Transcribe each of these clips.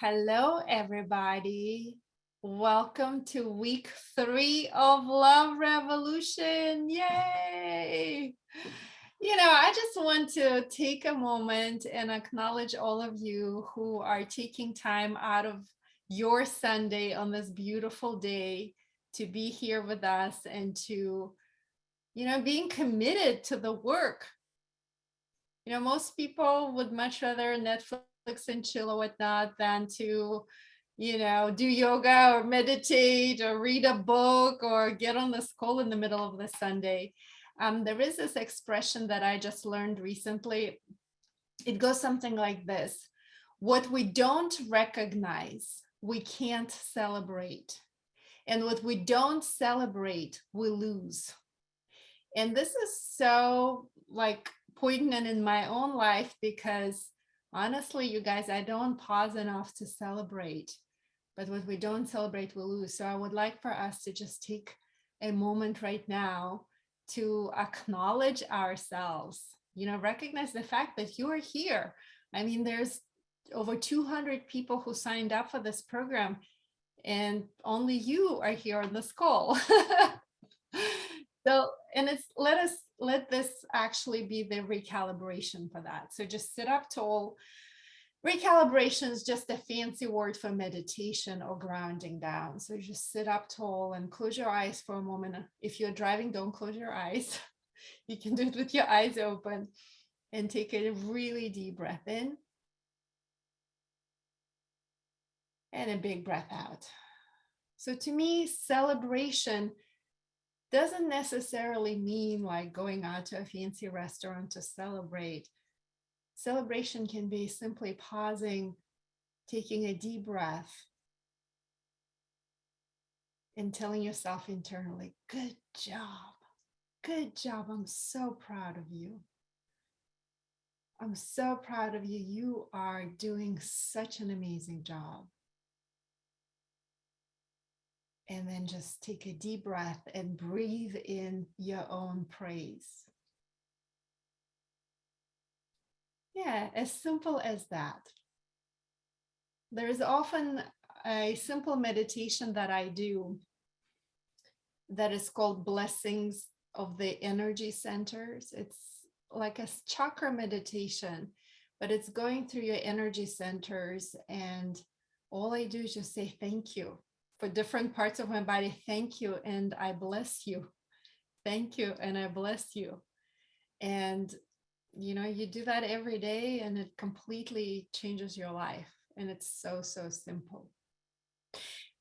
Hello, everybody. Welcome to week 3 of Love Revolution. Yay! I just want to take a moment and acknowledge all of you who are taking time out of your Sunday on this beautiful day to be here with us and to, being committed to the work. Most people would much rather Netflix and chill or whatnot than to, do yoga or meditate or read a book or get on the call in the middle of the Sunday. There is this expression that I just learned recently. It goes something like this: what we don't recognize, we can't celebrate. And what we don't celebrate, we lose. And this is so poignant in my own life because honestly, you guys, I don't pause enough to celebrate, but what we don't celebrate, we lose. So I would like for us to just take a moment right now to acknowledge ourselves, recognize the fact that you are here. I mean, there's over 200 people who signed up for this program, and only you are here on this call. So, and let this actually be the recalibration for that. So just sit up tall. Recalibration is just a fancy word for meditation or grounding down. So just sit up tall and close your eyes for a moment. If you're driving, don't close your eyes. You can do it with your eyes open and take a really deep breath in and a big breath out. So to me, celebration doesn't necessarily mean like going out to a fancy restaurant to celebrate. Celebration can be simply pausing, taking a deep breath, and telling yourself internally, good job. Good job. I'm so proud of you. I'm so proud of you. You are doing such an amazing job. And then just take a deep breath and breathe in your own praise. Yeah, as simple as that. There is often a simple meditation that I do that is called Blessings of the Energy Centers. It's like a chakra meditation, but it's going through your energy centers. And all I do is just say thank you for different parts of my body. Thank you, and I bless you. Thank you, and I bless you. And you do that every day and it completely changes your life. And it's so, so simple.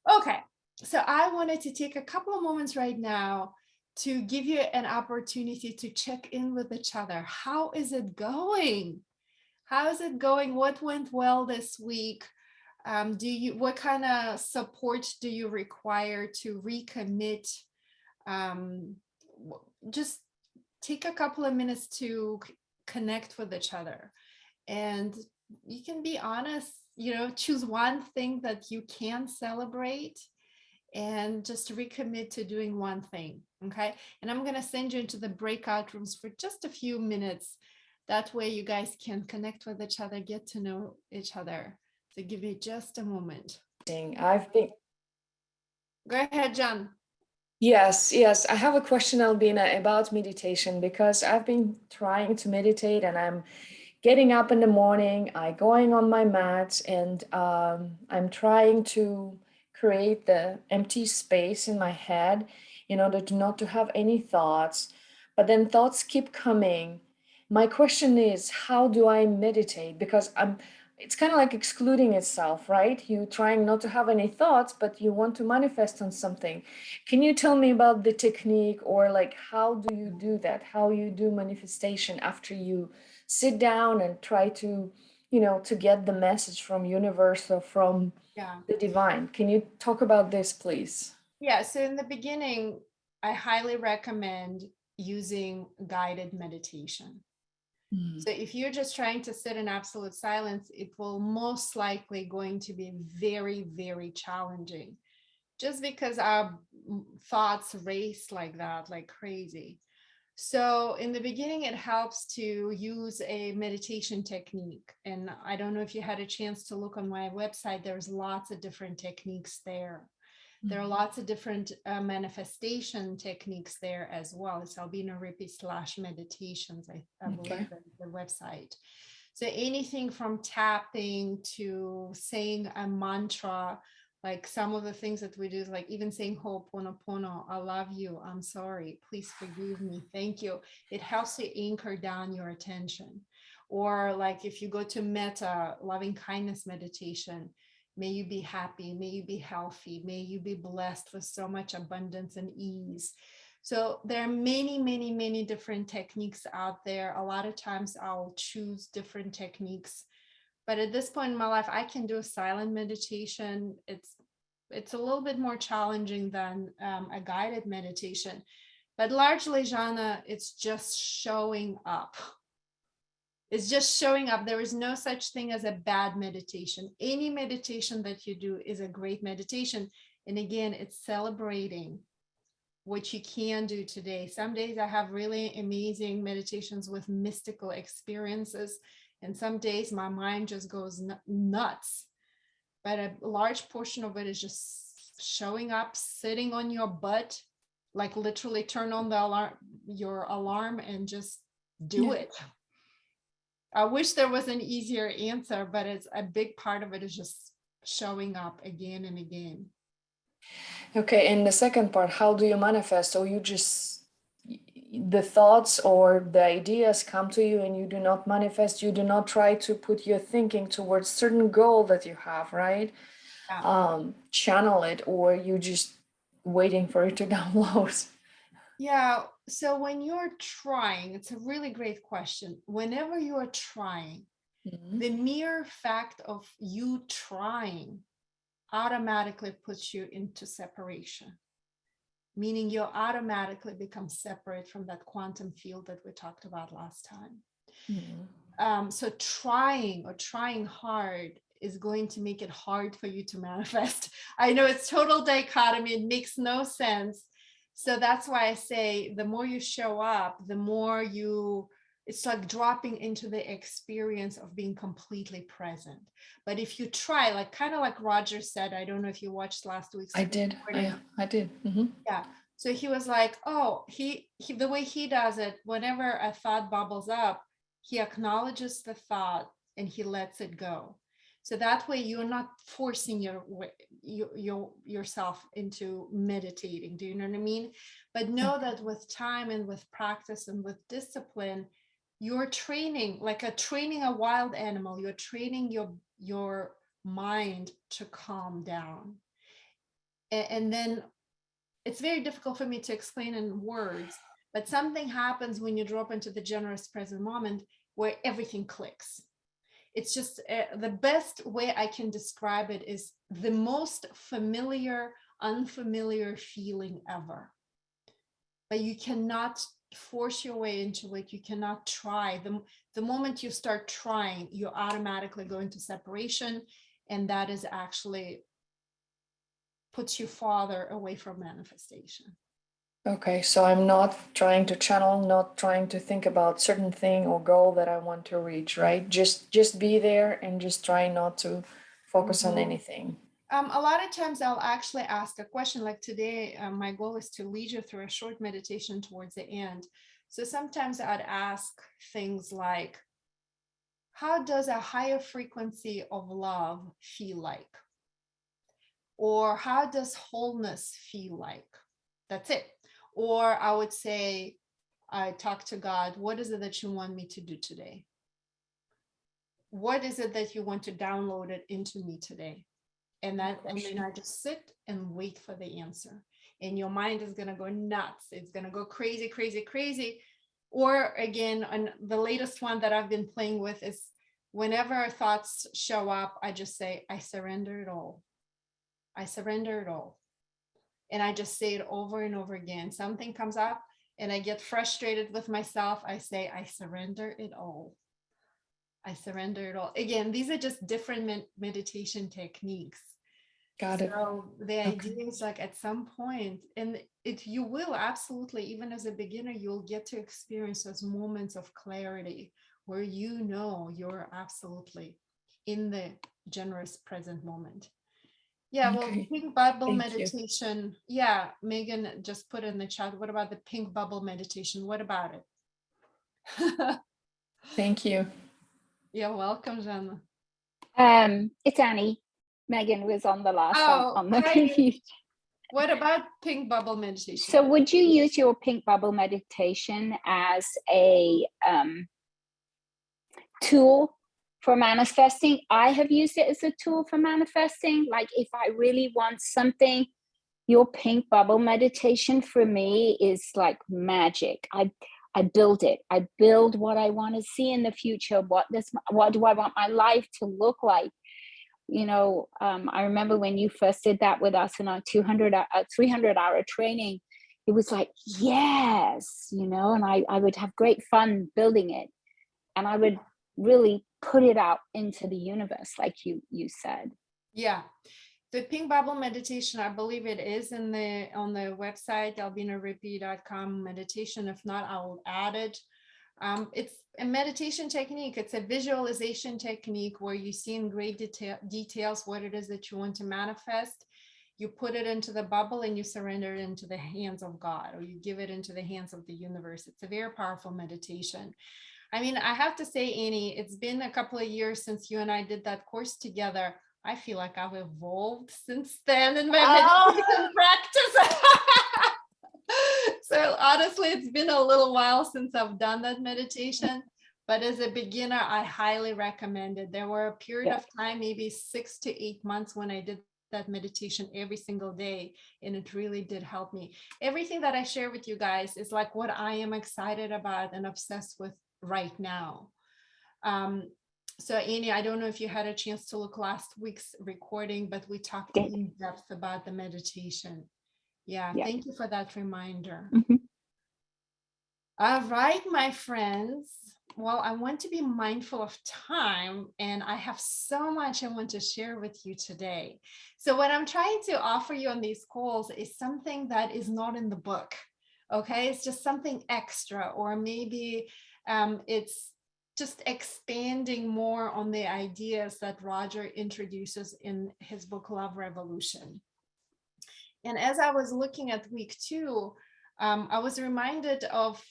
Okay, so I wanted to take a couple of moments right now to give you an opportunity to check in with each other. How is it going? How is it going? What went well this week? What kind of support do you require to recommit? Just take a couple of minutes to connect with each other, and you can be honest, choose one thing that you can celebrate and just recommit to doing one thing. Okay, and I'm going to send you into the breakout rooms for just a few minutes. That way you guys can connect with each other, get to know each other. So give you just a moment. Go ahead, John. Yes. I have a question, Albina, about meditation, because I've been trying to meditate and I'm getting up in the morning, I'm going on my mat, and I'm trying to create the empty space in my head in order to not to have any thoughts. But then thoughts keep coming. My question is, how do I meditate? Because it's kind of like excluding itself, right? You trying not to have any thoughts, but you want to manifest on something. Can you tell me about the technique, or like how do you do that? How you do manifestation after you sit down and try to, to get the message from universe or from the divine? Can you talk about this, please? Yeah, so in the beginning, I highly recommend using guided meditation. So if you're just trying to sit in absolute silence, it will most likely going to be very, very challenging, just because our thoughts race like that, like crazy. So in the beginning, it helps to use a meditation technique. And I don't know if you had a chance to look on my website, there's lots of different techniques there. There are lots of different manifestation techniques there as well. It's albinarippy/meditations, I believe, Okay. the website. So anything from tapping to saying a mantra, like some of the things that we do is like even saying Ho'oponopono, I love you, I'm sorry, please forgive me, thank you. It helps to anchor down your attention. Or like if you go to metta, loving kindness meditation, may you be happy, may you be healthy, may you be blessed with so much abundance and ease. So there are many, many, many different techniques out there. A lot of times I'll choose different techniques, but at this point in my life, I can do a silent meditation. It's a little bit more challenging than a guided meditation, but largely, Jana, it's just showing up. It's just showing up. There is no such thing as a bad meditation. Any meditation that you do is a great meditation. And again, it's celebrating what you can do today. Some days I have really amazing meditations with mystical experiences, and some days my mind just goes nuts. But a large portion of it is just showing up, sitting on your butt, like literally turn on the alarm, your alarm, and just do it. I wish there was an easier answer, but it's a big part of it is just showing up again and again. Okay, and the second part, how do you manifest? Or you just, the thoughts or the ideas come to you and you do not manifest, you do not try to put your thinking towards certain goal that you have, right? Yeah. Channel it, or you just waiting for it to download. Yeah. So when you're trying, it's a really great question. Whenever you're trying, the mere fact of you trying automatically puts you into separation, meaning you automatically become separate from that quantum field that we talked about last time. So trying or trying hard is going to make it hard for you to manifest. I know it's total dichotomy. It makes no sense. So that's why I say the more you show up, the more you, it's like dropping into the experience of being completely present. But if you try, like kind of like Roger said, I don't know if you watched last week's I did. I did. Yeah. So he was like, oh, he the way he does it, whenever a thought bubbles up, he acknowledges the thought and he lets it go. So that way you're not forcing yourself into meditating. Do you know what I mean? But know that with time and with practice and with discipline, you're training, like training a wild animal, you're training your mind to calm down. And then it's very difficult for me to explain in words, but something happens when you drop into the generous present moment where everything clicks. It's just the best way I can describe it is the most familiar, unfamiliar feeling ever. But you cannot force your way into it. You cannot try. The moment you start trying, you automatically go into separation. And that is actually puts you farther away from manifestation. Okay, so I'm not trying to channel, not trying to think about certain thing or goal that I want to reach, right? Just be there and just try not to focus on anything. A lot of times I'll actually ask a question like today, my goal is to lead you through a short meditation towards the end. So sometimes I'd ask things like, how does a higher frequency of love feel like? Or how does wholeness feel like? That's it. Or I would say, I talk to God, what is it that you want me to do today? What is it that you want to download it into me today? And then I just sit and wait for the answer. And your mind is going to go nuts. It's going to go crazy, crazy, crazy. Or again, and the latest one that I've been playing with is whenever thoughts show up, I just say, I surrender it all. I surrender it all. And I just say it over and over again. Something comes up and I get frustrated with myself. I say, I surrender it all. I surrender it all. Again, these are just different meditation techniques. Got it. So the Okay. idea is like at some point, and it you will absolutely, even as a beginner, you'll get to experience those moments of clarity where you know you're absolutely in the generous present moment. Yeah, well, Okay. pink bubble Thank you. meditation. Yeah, Megan just put in the chat. What about the pink bubble meditation? What about it? Thank you. You're welcome, Jenna. It's Annie. Megan was on the last Oh, on the hi. confusion. What about pink bubble meditation? So would you use your pink bubble meditation as a tool for manifesting? I have used it as a tool for manifesting. Like if I really want something, your pink bubble meditation for me is like magic. I build it. I build what I want to see in the future. What do I want my life to look like? You know, I remember when you first did that with us in our 300-hour training, it was like, yes, you know, and I would have great fun building it. And I would really put it out into the universe, like you said. Yeah. The pink bubble meditation, I believe it is on the website, albinarippy.com meditation. If not, I'll add it. It's a meditation technique. It's a visualization technique where you see in great details what it is that you want to manifest. You put it into the bubble and you surrender it into the hands of God, or you give it into the hands of the universe. It's a very powerful meditation. I mean, I have to say, Annie, it's been a couple of years since you and I did that course together. I feel like I've evolved since then in my meditation practice. So honestly, it's been a little while since I've done that meditation, but as a beginner, I highly recommend it. There were a period of time, maybe 6 to 8 months, when I did that meditation every single day, and it really did help me. Everything that I share with you guys is like what I am excited about and obsessed with right now. So Annie, I don't know if you had a chance to look last week's recording, but we talked in depth about the meditation. Yeah, thank you for that reminder. All right, my friends. Well, I want to be mindful of time, and I have so much I want to share with you today. So what I'm trying to offer you on these calls is something that is not in the book. Okay, it's just something extra, or maybe it's just expanding more on the ideas that Roger introduces in his book, Love Revolution. And as I was looking at week 2, I was reminded of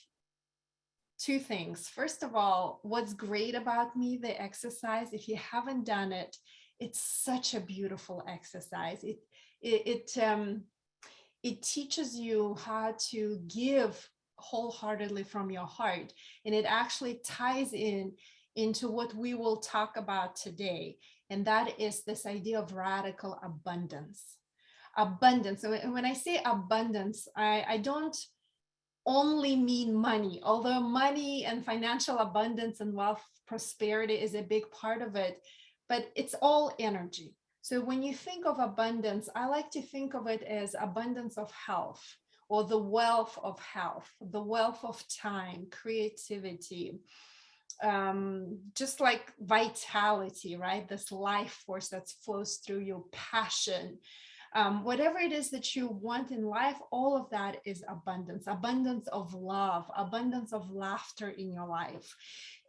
2 things. First of all, what's great about me, the exercise, if you haven't done it, it's such a beautiful exercise. It teaches you how to give wholeheartedly from your heart, and it actually ties into what we will talk about today, and that is this idea of radical abundance. So when I say abundance, I don't only mean money, although money and financial abundance and wealth prosperity is a big part of it, but it's all energy. So when you think of abundance, I like to think of it as abundance of health, or the wealth of health, the wealth of time, creativity, just like vitality, right? This life force that flows through your passion. Whatever it is that you want in life, all of that is abundance of love, abundance of laughter in your life.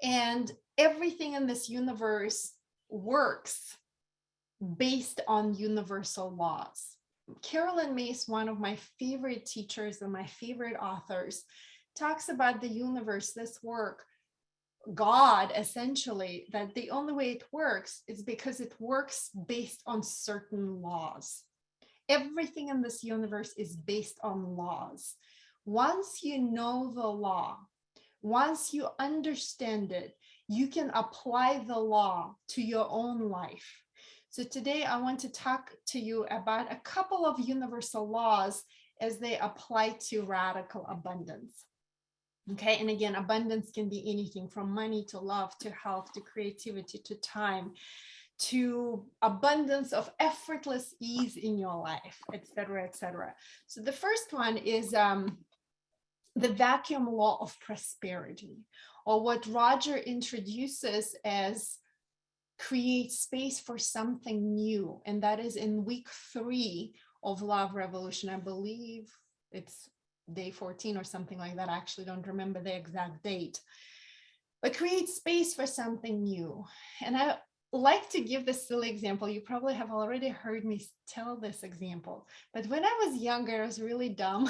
And everything in this universe works based on universal laws. Carolyn Myss, one of my favorite teachers and my favorite authors, talks about the universe, this work, God, essentially, that the only way it works is because it works based on certain laws. Everything in this universe is based on laws. Once you know the law, once you understand it, you can apply the law to your own life. So today I want to talk to you about a couple of universal laws as they apply to radical abundance. Okay, and again, abundance can be anything from money to love to health to creativity to time, to abundance of effortless ease in your life, etc., etc. So the first one is the vacuum law of prosperity, or what Roger introduces as create space for something new. And that is in week 3 of Love Revolution. I believe it's day 14 or something like that. I actually don't remember the exact date. But create space for something new. And I like to give this silly example. You probably have already heard me tell this example. But when I was younger, I was really dumb.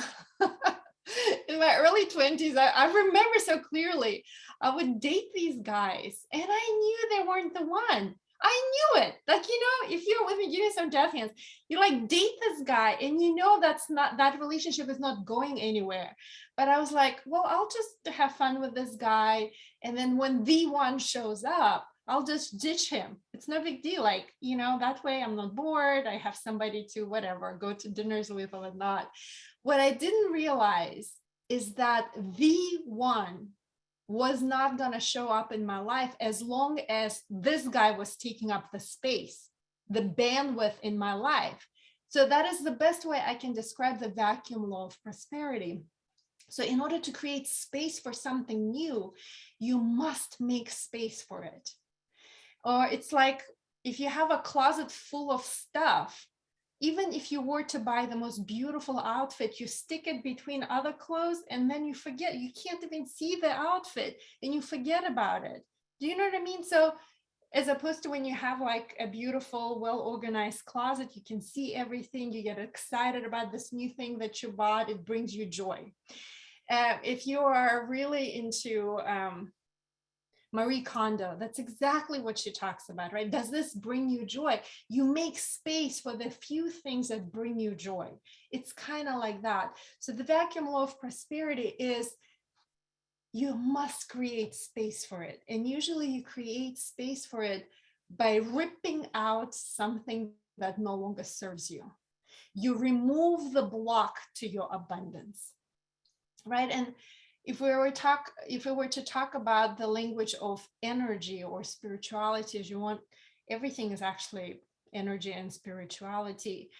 In my early 20s, I remember so clearly, I would date these guys and I knew they weren't the one. I knew it. Like, if you're with me, give me some death hands. You like date this guy and that relationship is not going anywhere. But I was like, well, I'll just have fun with this guy. And then when the one shows up, I'll just ditch him. It's no big deal. Like, that way I'm not bored. I have somebody to whatever, go to dinners with or whatnot. What I didn't realize is that the one was not going to show up in my life as long as this guy was taking up the space, the bandwidth in my life. So that is the best way I can describe the vacuum law of prosperity. So in order to create space for something new, you must make space for it. Or it's like if you have a closet full of stuff, even if you were to buy the most beautiful outfit, you stick it between other clothes and then you forget, you can't even see the outfit and you forget about it. Do you know what I mean? So as opposed to when you have like a beautiful, well-organized closet, you can see everything, you get excited about this new thing that you bought, it brings you joy. If you are really into Marie Kondo, that's exactly what she talks about, right? Does this bring you joy? You make space for the few things that bring you joy. It's kind of like that. So the vacuum law of prosperity is you must create space for it. And usually you create space for it by ripping out something that no longer serves you. You remove the block to your abundance, right? And if we were to talk about the language of energy or spirituality, as you want, everything is actually energy and spirituality.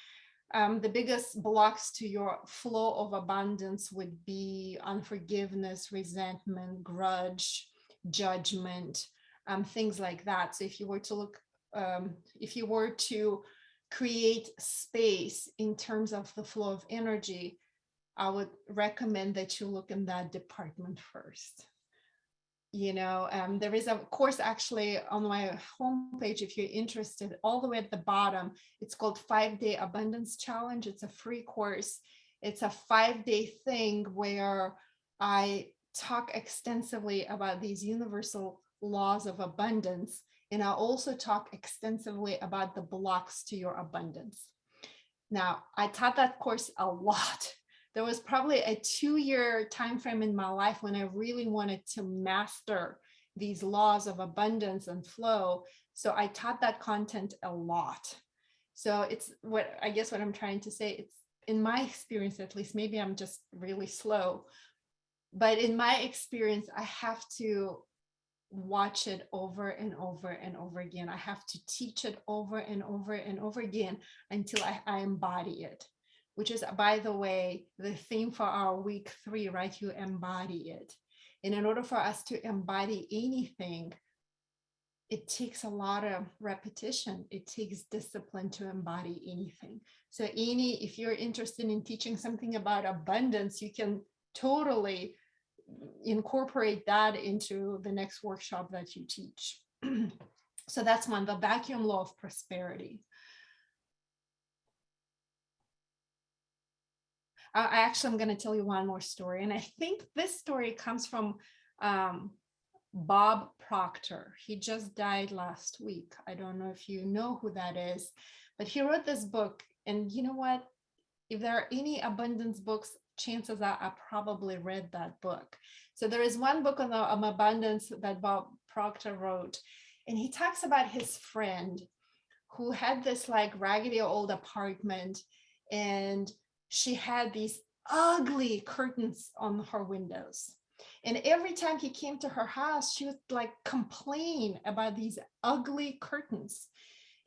The biggest blocks to your flow of abundance would be unforgiveness, resentment, grudge, judgment, things like that. So if you were to create space in terms of the flow of energy, I would recommend that you look in that department first. There is a course actually on my homepage, if you're interested, all the way at the bottom. It's called 5-Day Abundance Challenge. It's a free course. It's a 5-day thing where I talk extensively about these universal laws of abundance. And I also talk extensively about the blocks to your abundance. Now, I taught that course a lot. There was probably a 2-year time frame in my life when I really wanted to master these laws of abundance and flow. So I taught that content a lot. So it's what I'm trying to say, it's in my experience, at least, maybe I'm just really slow, but in my experience, I have to watch it over and over and over again. I have to teach it over and over and over again until I embody it. Which is, by the way, the theme for our week 3, right? You embody it. And in order for us to embody anything, it takes a lot of repetition. It takes discipline to embody anything. So if you're interested in teaching something about abundance, you can totally incorporate that into the next workshop that you teach. So that's one, the vacuum law of prosperity. I'm going to tell you one more story. And I think this story comes from Bob Proctor. He just died last week. I don't know if you know who that is, but he wrote this book. And you know what? If there are any abundance books, chances are I probably read that book. So there is one book on abundance that Bob Proctor wrote. And he talks about his friend who had this like raggedy old apartment, and she had these ugly curtains on her windows. And every time he came to her house, she would like complain about these ugly curtains.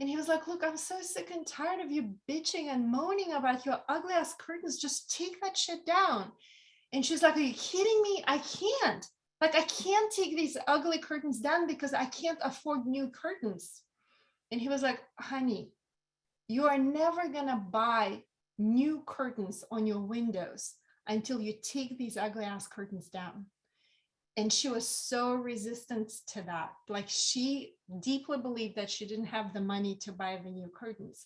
And he was like, look, I'm so sick and tired of you bitching and moaning about your ugly ass curtains. Just take that shit down. And she's like, are you kidding me? I can't. Like, I can't take these ugly curtains down because I can't afford new curtains. And he was like, honey, you are never going to buy new curtains on your windows until you take these ugly ass curtains down. And she was so resistant to that. Like, she deeply believed that she didn't have the money to buy the new curtains.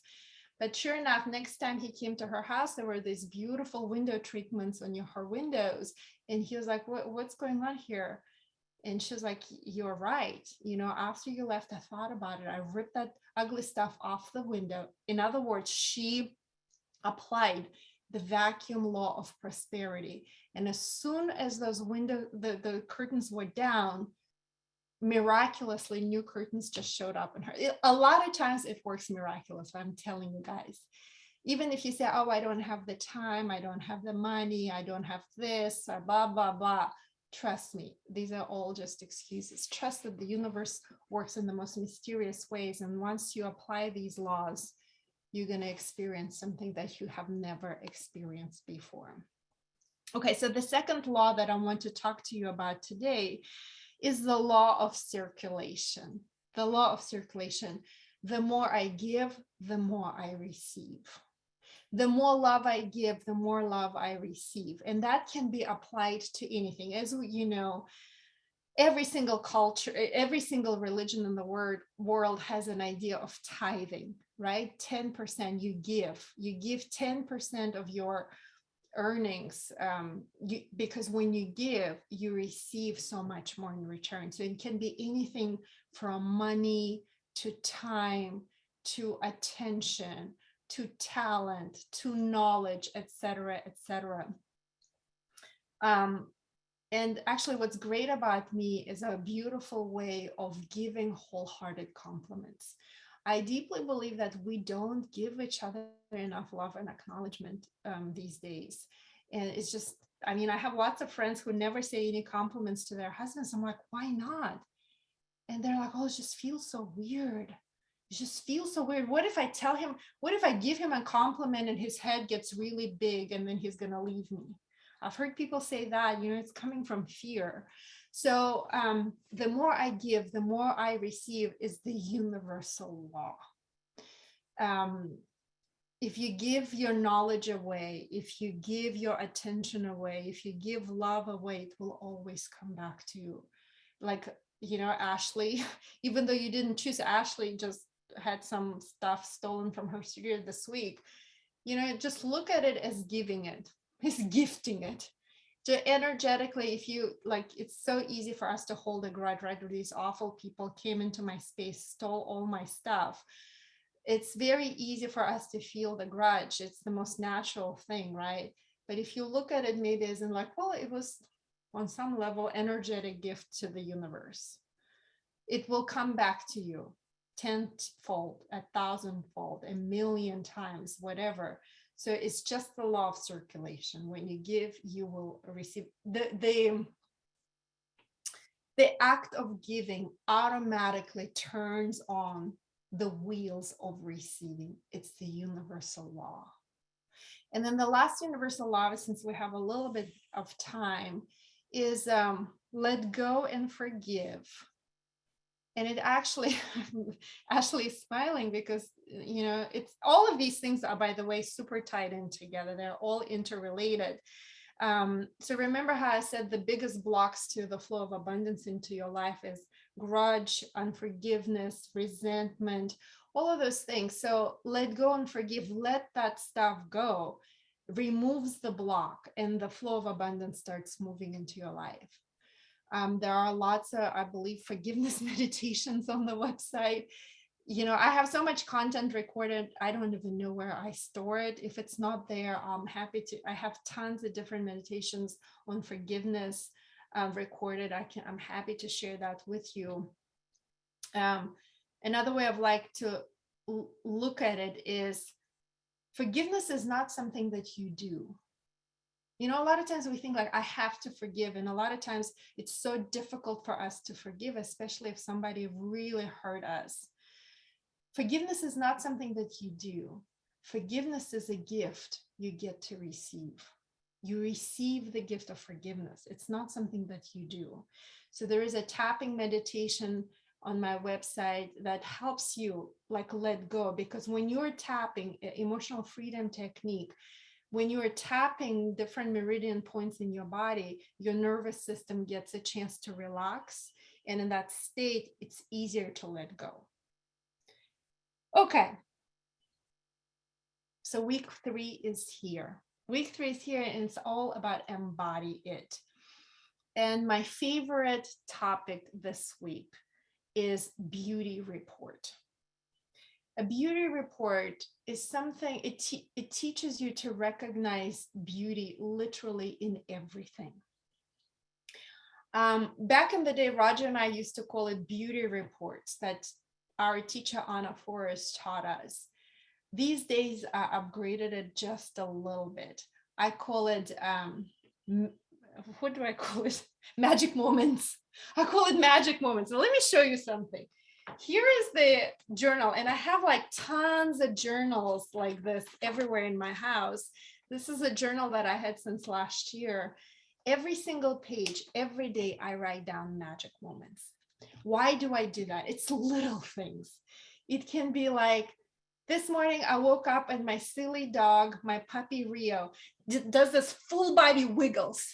But sure enough, next time he came to her house, there were these beautiful window treatments on her windows. And he was like, what's going on here? And she was like, you're right. You know, after you left, I thought about it. I ripped that ugly stuff off the window. In other words, she applied the vacuum law of prosperity. And as soon as those the curtains were down, miraculously new curtains just showed up in her. A lot of times it works miraculously, I'm telling you guys. Even if you say, oh, I don't have the time, I don't have the money, I don't have this, or blah, blah, blah. Trust me, these are all just excuses. Trust that the universe works in the most mysterious ways. And once you apply these laws, you're going to experience something that you have never experienced before. Okay, so the second law that I want to talk to you about today is the law of circulation. The law of circulation. The more I give, the more I receive. The more love I give, the more love I receive. And that can be applied to anything. As you know, every single culture, every single religion in the world has an idea of tithing, right? 10% you give 10% of your earnings, because when you give, you receive so much more in return. So it can be anything from money to time to attention to talent to knowledge, etc., etc. And actually, what's great about me is a beautiful way of giving wholehearted compliments. I deeply believe that we don't give each other enough love and acknowledgement these days. And it's just, I mean, I have lots of friends who never say any compliments to their husbands. I'm like, why not? And they're like, oh, it just feels so weird. It just feels so weird. What if I tell him, what if I give him a compliment and his head gets really big and then he's going to leave me? I've heard people say that, you know, it's coming from fear. So the more I give, the more I receive is the universal law. If you give your knowledge away, if you give your attention away, if you give love away, it will always come back to you. Like, you know, Ashley, even though you didn't choose, Ashley just had some stuff stolen from her studio this week. You know, just look at it as giving it, as gifting it. So energetically, if you like, it's so easy for us to hold a grudge, right? These awful people came into my space, stole all my stuff. It's very easy for us to feel the grudge. It's the most natural thing, right? But if you look at it maybe as in like, well, it was on some level energetic gift to the universe. It will come back to you tenfold, 1,000-fold, 1,000,000 times, whatever. So it's just the law of circulation. When you give, you will receive. The act of giving automatically turns on the wheels of receiving. It's the universal law. And then the last universal law, since we have a little bit of time, is let go and forgive. And it actually, Ashley is smiling because, you know, it's all of these things are, by the way, super tied in together. They're all interrelated. So remember how I said the biggest blocks to the flow of abundance into your life is grudge, unforgiveness, resentment, all of those things. So let go and forgive, let that stuff go, removes the block, and the flow of abundance starts moving into your life. There are lots of, I believe, forgiveness meditations on the website. You know, I have so much content recorded, I don't even know where I store it. If it's not there, I'm happy to, I have tons of different meditations on forgiveness recorded. I'm happy to share that with you. Another way of like to look at it is forgiveness is not something that you do. You know, a lot of times we think like, I have to forgive. And a lot of times it's so difficult for us to forgive, especially if somebody really hurt us. Forgiveness is not something that you do. Forgiveness is a gift you get to receive. You receive the gift of forgiveness. It's not something that you do. So there is a tapping meditation on my website that helps you like let go, because when you're tapping emotional freedom technique, when you are tapping different meridian points in your body, your nervous system gets a chance to relax. And in that state, it's easier to let go. Okay. So week 3 is here. Week 3 is here, and it's all about embody it. And my favorite topic this week is beauty report. A beauty report is something, it teaches you to recognize beauty literally in everything. Back in the day, Roger and I used to call it beauty reports that our teacher Anna Forrest taught us. These days, I upgraded it just a little bit. I call it, what do I call it? Magic moments. I call it magic moments. Now, let me show you something. Here is the journal, and I have like tons of journals like this everywhere in my house. This is a journal that I had since last year. Every single page, every day, I write down magic moments. Why do I do that? It's little things. It can be like, this morning I woke up and my silly dog, my puppy Rio, does this full body wiggles.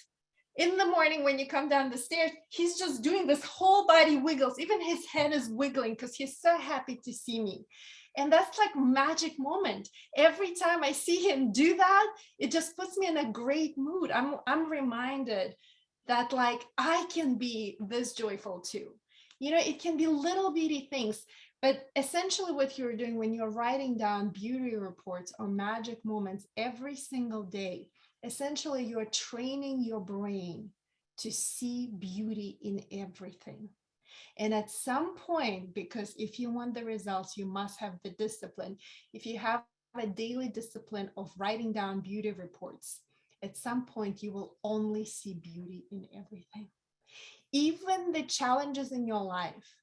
In the morning when you come down the stairs, he's just doing this whole body wiggles. Even his head is wiggling because he's so happy to see me. And that's like magic moment. Every time I see him do that, it just puts me in a great mood. I'm reminded that like I can be this joyful too. You know, it can be little bitty things, but essentially what you're doing when you're writing down beauty reports or magic moments every single day, essentially you're training your brain to see beauty in everything. And at some point, because if you want the results, you must have the discipline. If you have a daily discipline of writing down beauty reports, at some point you will only see beauty in everything. Even the challenges in your life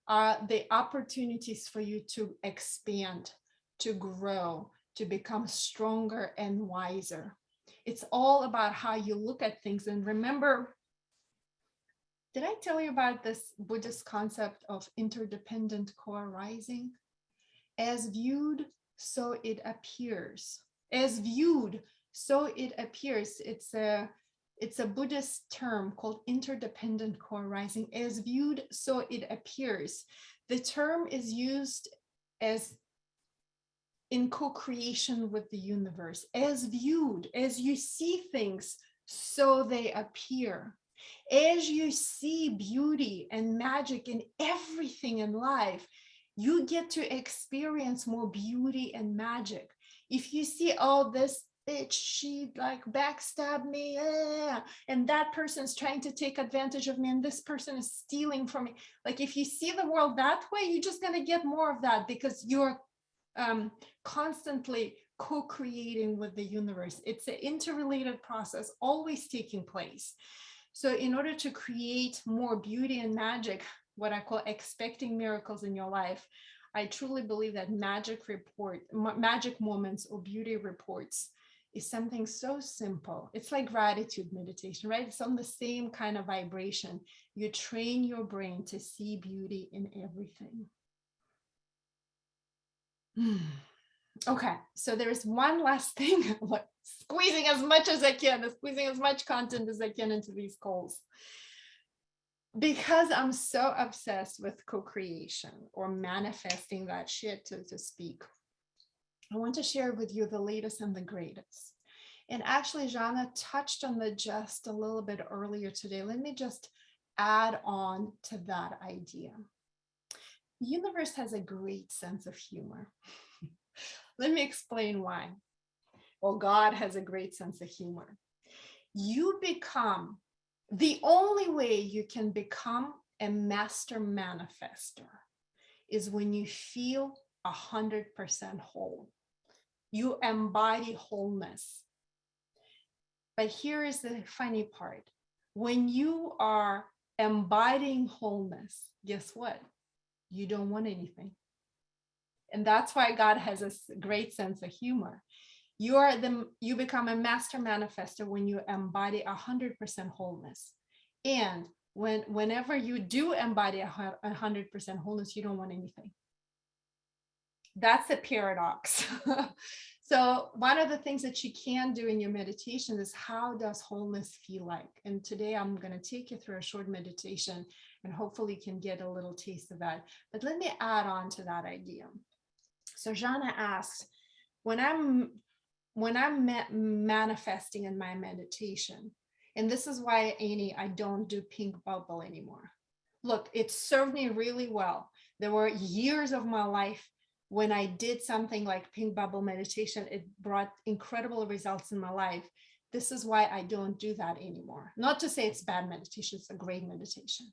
are the opportunities for you to expand, to grow, to become stronger and wiser. It's all about how you look at things. And remember, did I tell you about this Buddhist concept of interdependent co-arising? As viewed, so it appears. As viewed, so it appears. It's a Buddhist term called interdependent co-arising. As viewed, so it appears. The term is used as in co-creation with the universe. As viewed, as you see things, so they appear. As you see beauty and magic in everything in life, you get to experience more beauty and magic. If you see, oh, this bitch, she like backstabbed me, and that person's trying to take advantage of me, and this person is stealing from me. Like if you see the world that way, you're just gonna get more of that because you're constantly co-creating with the universe. It's an interrelated process, always taking place. So in order to create more beauty and magic, what I call expecting miracles in your life, I truly believe that magic moments or beauty reports is something so simple. It's like gratitude meditation, right? It's on the same kind of vibration. You train your brain to see beauty in everything. Okay, so there's one last thing, like squeezing as much as I can, squeezing as much content as I can into these calls. Because I'm so obsessed with co-creation or manifesting that shit, to speak, I want to share with you the latest and the greatest. And actually, Jana touched on that just a little bit earlier today. Let me just add on to that idea. The universe has a great sense of humor. Let me explain why. Well, God has a great sense of humor. You become, the only way you can become a master manifester is when you feel 100% whole. You embody wholeness. But here is the funny part. When you are embodying wholeness, guess what? You don't want anything. And that's why God has a great sense of humor. You become a master manifester when you embody 100% wholeness. And whenever you do embody 100% wholeness, you don't want anything. That's a paradox. So one of the things that you can do in your meditation is, how does wholeness feel like? And today I'm going to take you through a short meditation, and hopefully you can get a little taste of that. But let me add on to that idea. So Jana asks, when I'm manifesting in my meditation, and this is why, Annie, I don't do pink bubble anymore. Look, it served me really well. There were years of my life when I did something like pink bubble meditation, it brought incredible results in my life. This is why I don't do that anymore. Not to say it's bad meditation, it's a great meditation.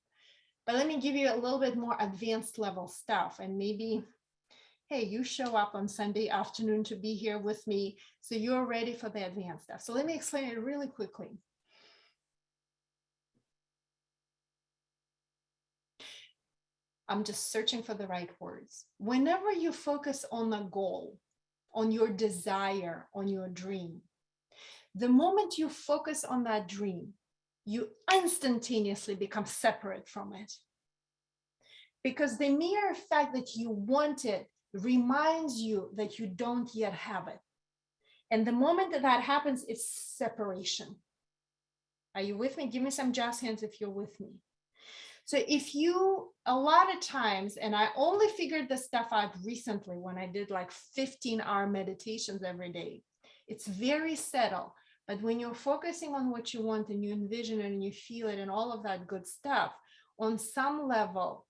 But let me give you a little bit more advanced level stuff, and maybe, hey, you show up on Sunday afternoon to be here with me, so you're ready for the advanced stuff. So let me explain it really quickly. I'm just searching for the right words. Whenever you focus on a goal, on your desire, on your dream, the moment you focus on that dream, you instantaneously become separate from it. Because the mere fact that you want it reminds you that you don't yet have it. And the moment that that happens, it's separation. Are you with me? Give me some jazz hands if you're with me. So if you, a lot of times, and I only figured this stuff out recently when I did like 15-hour meditations every day, it's very subtle. But when you're focusing on what you want and you envision it and you feel it and all of that good stuff, on some level,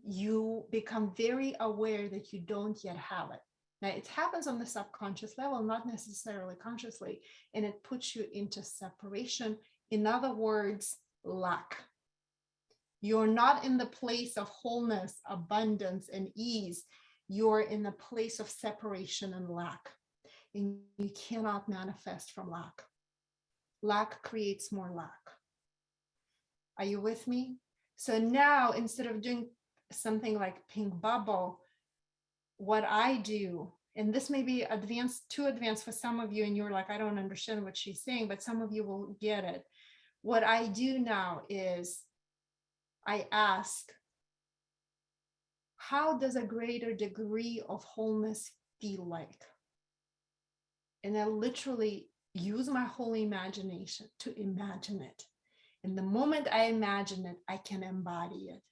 you become very aware that you don't yet have it. Now, it happens on the subconscious level, not necessarily consciously, and it puts you into separation. In other words, lack. You're not in the place of wholeness, abundance, and ease. You're in the place of separation and lack. And you cannot manifest from lack. Lack creates more lack. Are you with me? So now, instead of doing something like pink bubble, what I do, and this may be advanced, too advanced for some of you, and you're like, I don't understand what she's saying, but some of you will get it. What I do now is I ask, how does a greater degree of wholeness feel like? And I literally use my whole imagination to imagine it. And the moment I imagine it, I can embody it.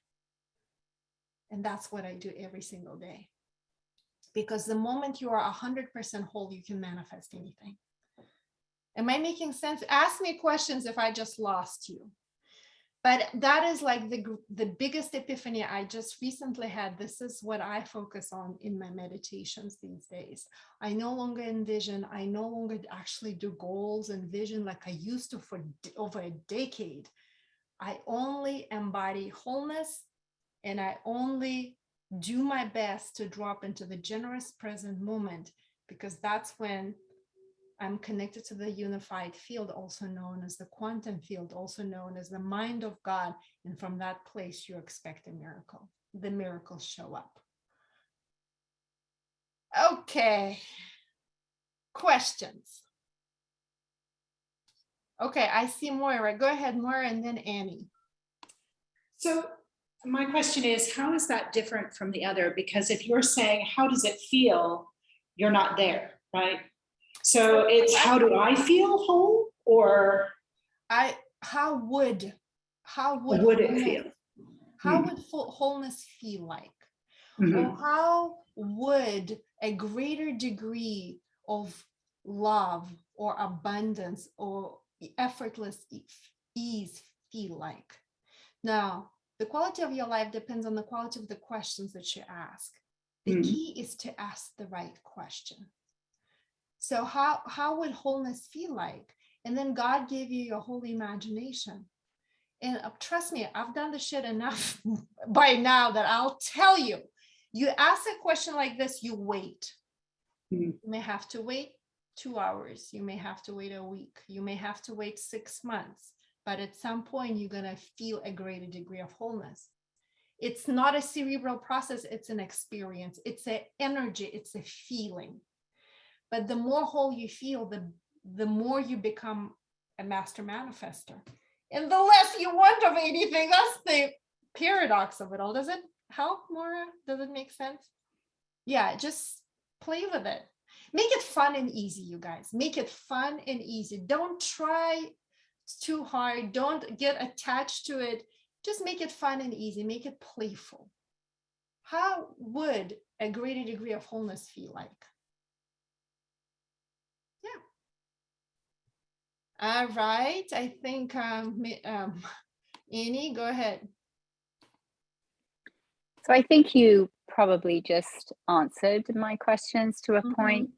And that's what I do every single day. Because the moment you are 100% whole, you can manifest anything. Am I making sense? Ask me questions if I just lost you. But that is like the biggest epiphany I just recently had. This is what I focus on in my meditations these days. I no longer envision, I no longer actually do goals and vision like I used to for over a decade. I only embody wholeness, and I only do my best to drop into the generous present moment, because that's when I'm connected to the unified field, also known as the quantum field, also known as the mind of God. And from that place, you expect a miracle. The miracles show up. Okay. Questions? Okay, I see Moira. Go ahead, Moira, and then Annie. So my question is, how is that different from the other? Because if you're saying, how does it feel? You're not there, right? So it's, how do I feel whole, or how would it feel? How would wholeness feel like? Mm-hmm. Or how would a greater degree of love or abundance or effortless ease feel like? Now, the quality of your life depends on the quality of the questions that you ask. The key is to ask the right question. So how would wholeness feel like? And then God gave you your whole imagination. And trust me, I've done the shit enough by now that I'll tell you, you ask a question like this, you wait. You may have to wait 2 hours. You may have to wait a week. You may have to wait 6 months. But at some point, you're going to feel a greater degree of wholeness. It's not a cerebral process. It's an experience. It's an energy. It's a feeling. But the more whole you feel, the more you become a master manifester. And the less you want of anything, that's the paradox of it all. Does it help, Maura? Does it make sense? Yeah, just play with it. Make it fun and easy, you guys. Make it fun and easy. Don't try too hard. Don't get attached to it. Just make it fun and easy. Make it playful. How would a greater degree of wholeness feel like? Yeah. All right. I think, Annie, go ahead. So I think you probably just answered my questions to a point.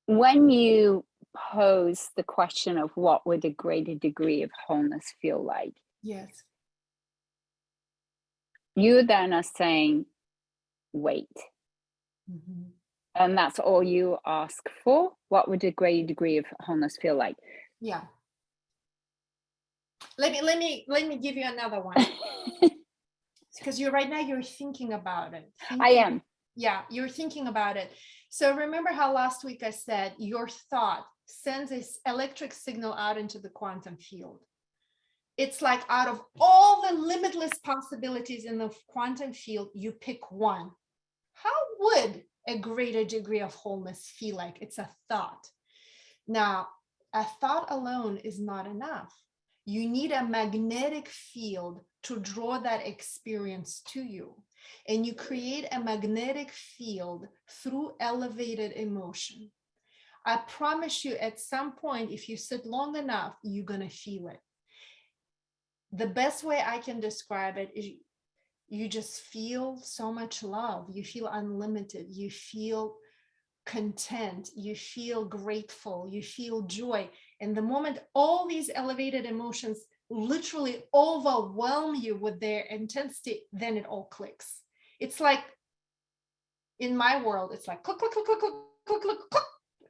When you pose the question of what would a greater degree of wholeness feel like, Yes. you then are saying, wait. And that's all you ask for. What would a greater degree of wholeness feel like? Yeah. Let me give you another one. Because right now you're thinking about it. I am. Yeah, you're thinking about it. So remember how last week I said your thought sends this electric signal out into the quantum field. It's like out of all the limitless possibilities in the quantum field, you pick one. How would a greater degree of wholeness feel like? It's a thought. Now, a thought alone is not enough. You need a magnetic field to draw that experience to you. And you create a magnetic field through elevated emotion. I promise you, at some point, if you sit long enough, you're going to feel it. The best way I can describe it is you just feel so much love. You feel unlimited. You feel content. You feel grateful. You feel joy. And the moment all these elevated emotions literally overwhelm you with their intensity, then it all clicks. It's like, in my world, it's like click, click, click, click, click, click, click, click.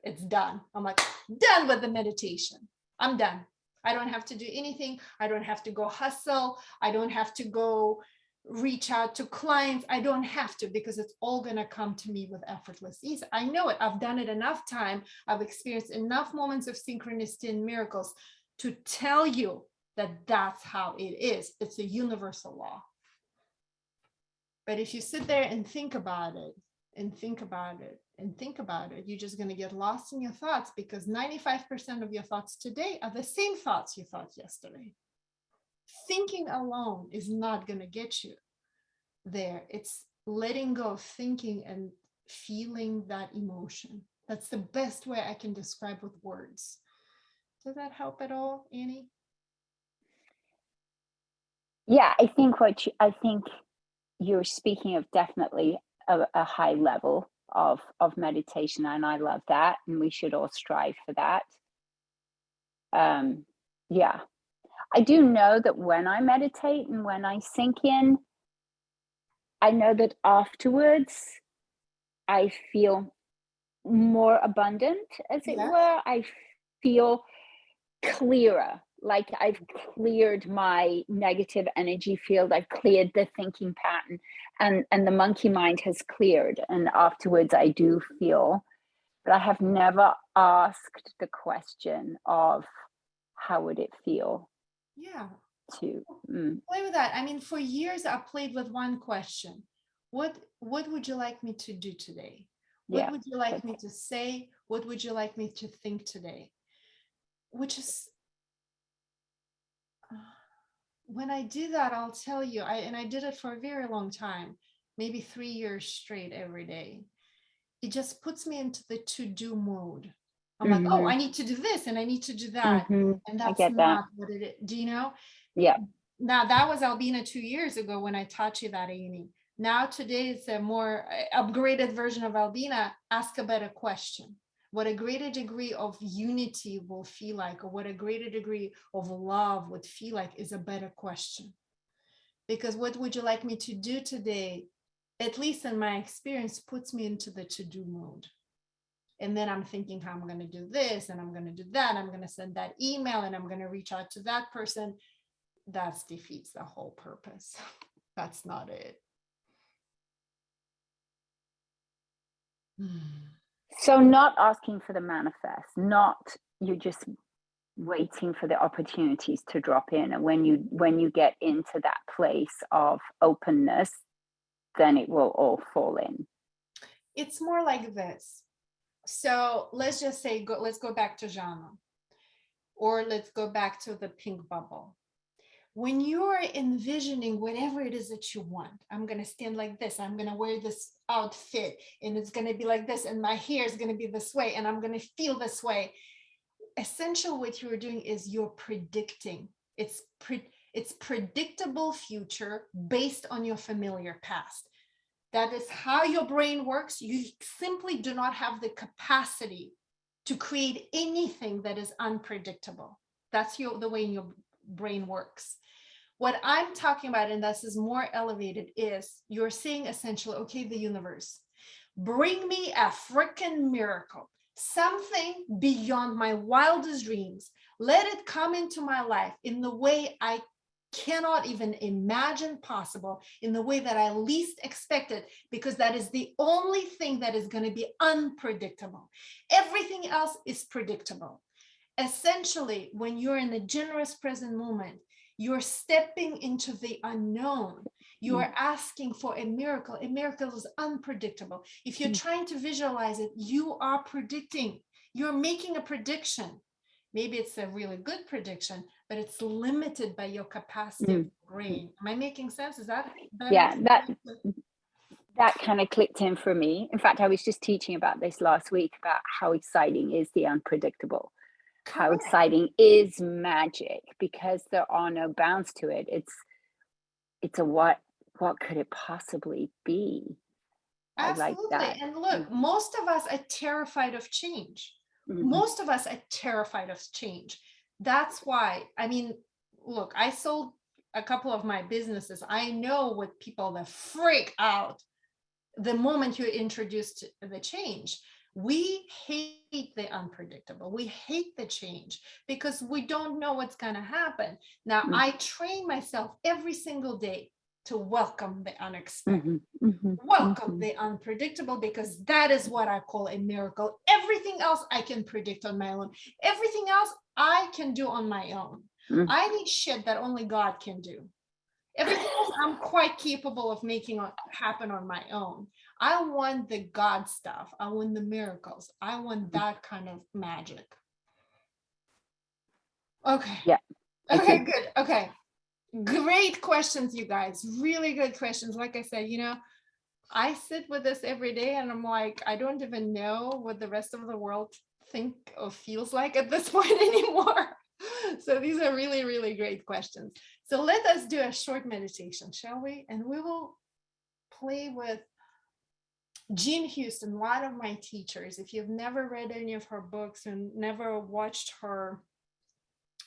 It's done. I'm like, done with the meditation. I'm done. I don't have to do anything. I don't have to go hustle. I don't have to go reach out to clients. I don't have to, because it's all going to come to me with effortless ease. I know it. I've done it enough time. I've experienced enough moments of synchronicity and miracles to tell you that that's how it is. It's a universal law. But if you sit there and think about it and think about it and think about it, you're just going to get lost in your thoughts, because 95% of your thoughts today are the same thoughts you thought yesterday. Thinking alone is not going to get you there. It's letting go of thinking and feeling that emotion. That's the best way I can describe with words. Does that help at all, Annie? Yeah, I think you're speaking of definitely a high level of meditation, and I love that, and we should all strive for that. Yeah, I do know that when I meditate and when I sink in, I know that afterwards I feel more abundant, as it were. I feel clearer, like I've cleared my negative energy field. I've cleared the thinking pattern, and the monkey mind has cleared. And afterwards I do feel, but I have never asked the question of how would it feel. Yeah. To play with that. I mean, for years I played with one question. What would you like me to do today? What would you like me to say? What would you like me to think today? Which is, when I do that, I'll tell you, I did it for a very long time, maybe 3 years straight every day. It just puts me into the to-do mode. I'm like, oh, I need to do this and I need to do that. And that's not what it is. Do you know? Yeah. Now that was Albina 2 years ago when I taught you that, Amy. Now today it's a more upgraded version of Albina. Ask a better question. What a greater degree of unity will feel like, or what a greater degree of love would feel like, is a better question. Because what would you like me to do today, at least in my experience, puts me into the to-do mode. And then I'm thinking how I'm going to do this and I'm going to do that. I'm going to send that email and I'm going to reach out to that person. That defeats the whole purpose. That's not it. So not asking for the manifest, not you just waiting for the opportunities to drop in. And when you get into that place of openness, then it will all fall in. It's more like this. So let's just say, let's go back to genre, or let's go back to the pink bubble. When you're envisioning whatever it is that you want, I'm going to stand like this, I'm going to wear this outfit, and it's going to be like this, and my hair is going to be this way, and I'm going to feel this way. Essentially, what you're doing is you're predicting. It's predictable future based on your familiar past. That is how your brain works. You simply do not have the capacity to create anything that is unpredictable. That's the way your brain works. What I'm talking about, and this is more elevated, is you're saying essentially, okay, the universe, bring me a freaking miracle, something beyond my wildest dreams. Let it come into my life in the way I cannot even imagine possible, in the way that I least expected, because that is the only thing that is going to be unpredictable. Everything else is predictable. Essentially, when you're in the generous present moment, you're stepping into the unknown. You are asking for a miracle. A miracle is unpredictable. If you're trying to visualize it, you are predicting. You're making a prediction. Maybe it's a really good prediction, but it's limited by your capacity of brain. Am I making sense? Is that? Yeah, that kind of clicked in for me. In fact, I was just teaching about this last week, about how exciting is the unpredictable. Correct. How exciting is magic, because there are no bounds to it. It's a what could it possibly be? Absolutely. I like that. And look, most of us are terrified of change. Most of us are terrified of change. That's why, I mean, look, I sold a couple of my businesses. I know what people that freak out the moment you introduce the change. We hate the unpredictable. We hate the change because we don't know what's going to happen. Now, I train myself every single day to welcome the unexpected, welcome the unpredictable, because that is what I call a miracle. Everything else I can predict on my own. Everything else I can do on my own. I need shit that only God can do. Everything else I'm quite capable of making happen on my own. I want the God stuff. I want the miracles. I want that kind of magic. Okay. Yeah. Okay, good. Okay. Great questions, you guys. Really good questions. Like I said, I sit with this every day and I'm like, I don't even know what the rest of the world think or feels like at this point anymore. So these are really, really great questions. So let us do a short meditation, shall we? And we will play with Jean Houston, one of my teachers. If you've never read any of her books and never watched her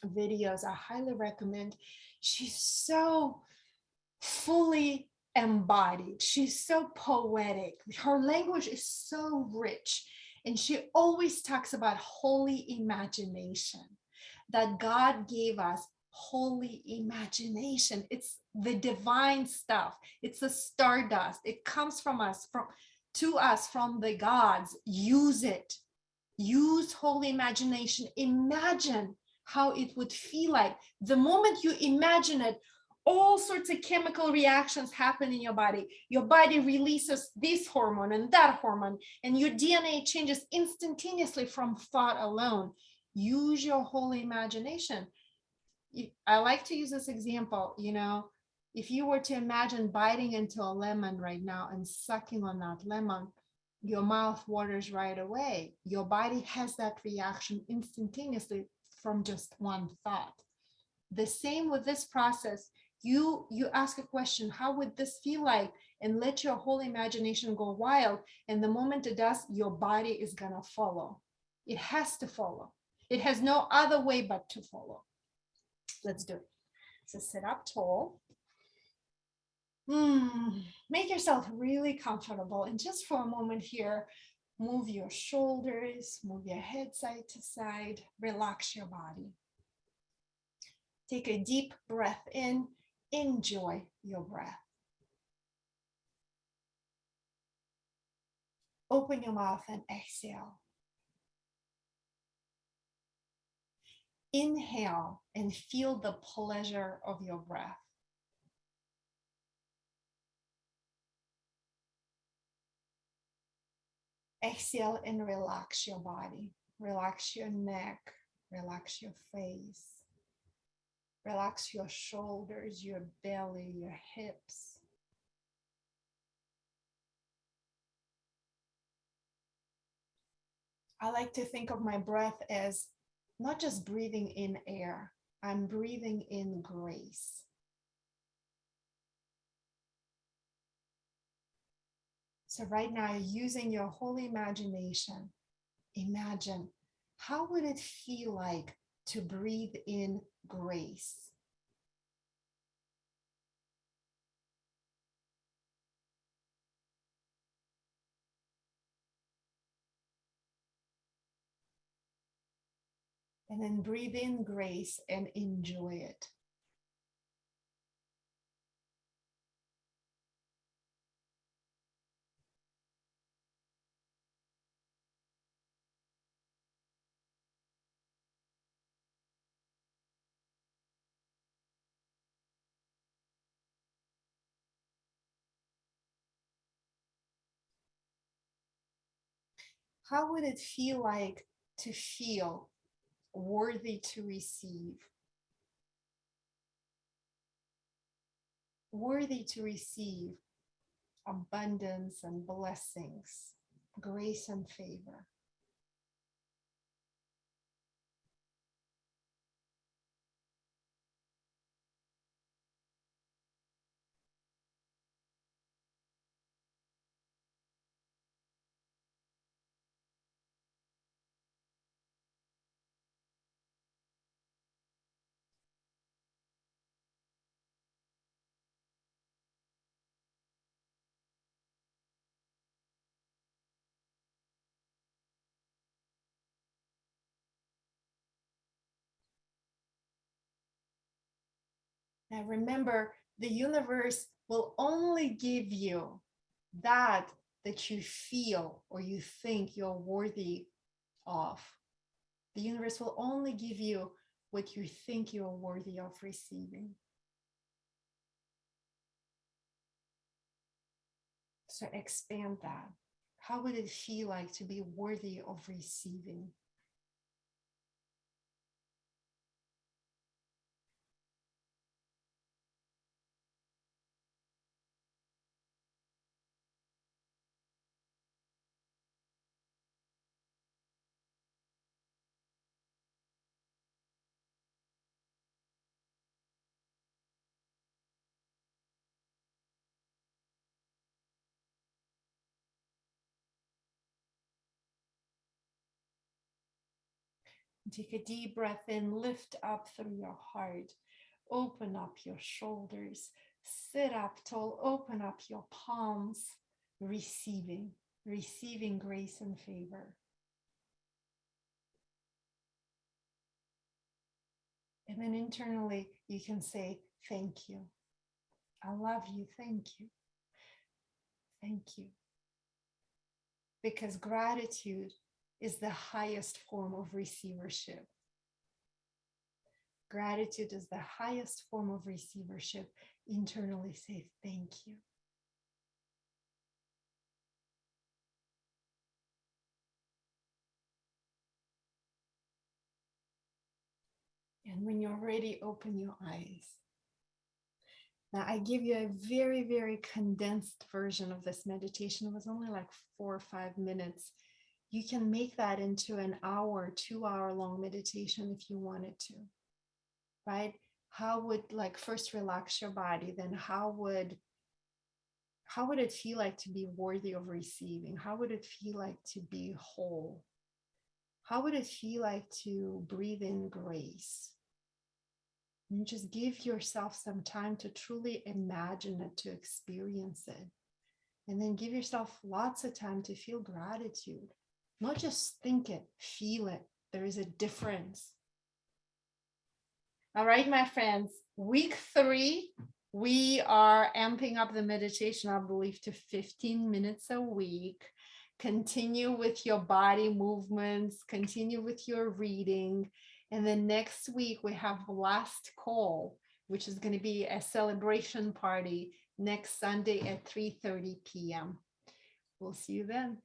videos, I highly recommend. She's so fully embodied. She's so poetic. Her language is so rich. And she always talks about holy imagination, that God gave us holy imagination. It's the divine stuff. It's the stardust. It comes from us, to us from the gods. Use it. Use holy imagination. Imagine how it would feel like. The moment you imagine it, all sorts of chemical reactions happen in your body. Your body releases this hormone and that hormone, and your DNA changes instantaneously from thought alone. Use your holy imagination. I like to use this example, if you were to imagine biting into a lemon right now and sucking on that lemon, your mouth waters right away. Your body has that reaction instantaneously from just one thought. The same with this process. You ask a question, how would this feel like? And let your whole imagination go wild. And the moment it does, your body is gonna follow. It has to follow. It has no other way but to follow. Let's do it. So sit up tall. Make yourself really comfortable. And just for a moment here, move your shoulders, move your head side to side, relax your body. Take a deep breath in, enjoy your breath. Open your mouth and exhale. inhale and feel the pleasure of your breath. Exhale and relax your body. Relax your neck, relax your face, relax your shoulders, your belly, your hips. I like to think of my breath as not just breathing in air, I'm breathing in grace. So right now, using your whole imagination, imagine how would it feel like to breathe in grace? And then breathe in grace and enjoy it. How would it feel like to feel worthy to receive? Worthy to receive abundance and blessings, grace and favor. Now remember, the universe will only give you that you feel or you think you're worthy of. The universe will only give you what you think you're worthy of receiving. So expand that. How would it feel like to be worthy of receiving? Take a deep breath in, lift up through your heart, open up your shoulders, sit up tall, open up your palms, receiving grace and favor. And then internally, you can say, thank you. I love you. Thank you. Thank you. Because gratitude is the highest form of receivership. Gratitude is the highest form of receivership. Internally say, thank you. And when you're ready, open your eyes. Now, I give you a very, very condensed version of this meditation. It was only like 4 or 5 minutes. You can make that into an hour, 2-hour long meditation if you wanted to, right? How would, like, first relax your body, then how would it feel like to be worthy of receiving? How would it feel like to be whole? How would it feel like to breathe in grace? And just give yourself some time to truly imagine it, to experience it. And then give yourself lots of time to feel gratitude. Not just think it, feel it. There is a difference. All right, my friends, week 3, we are amping up the meditation, I believe, to 15 minutes a week. Continue with your body movements, continue with your reading. And then next week we have last call, which is going to be a celebration party next Sunday at 3:30 p.m. We'll see you then.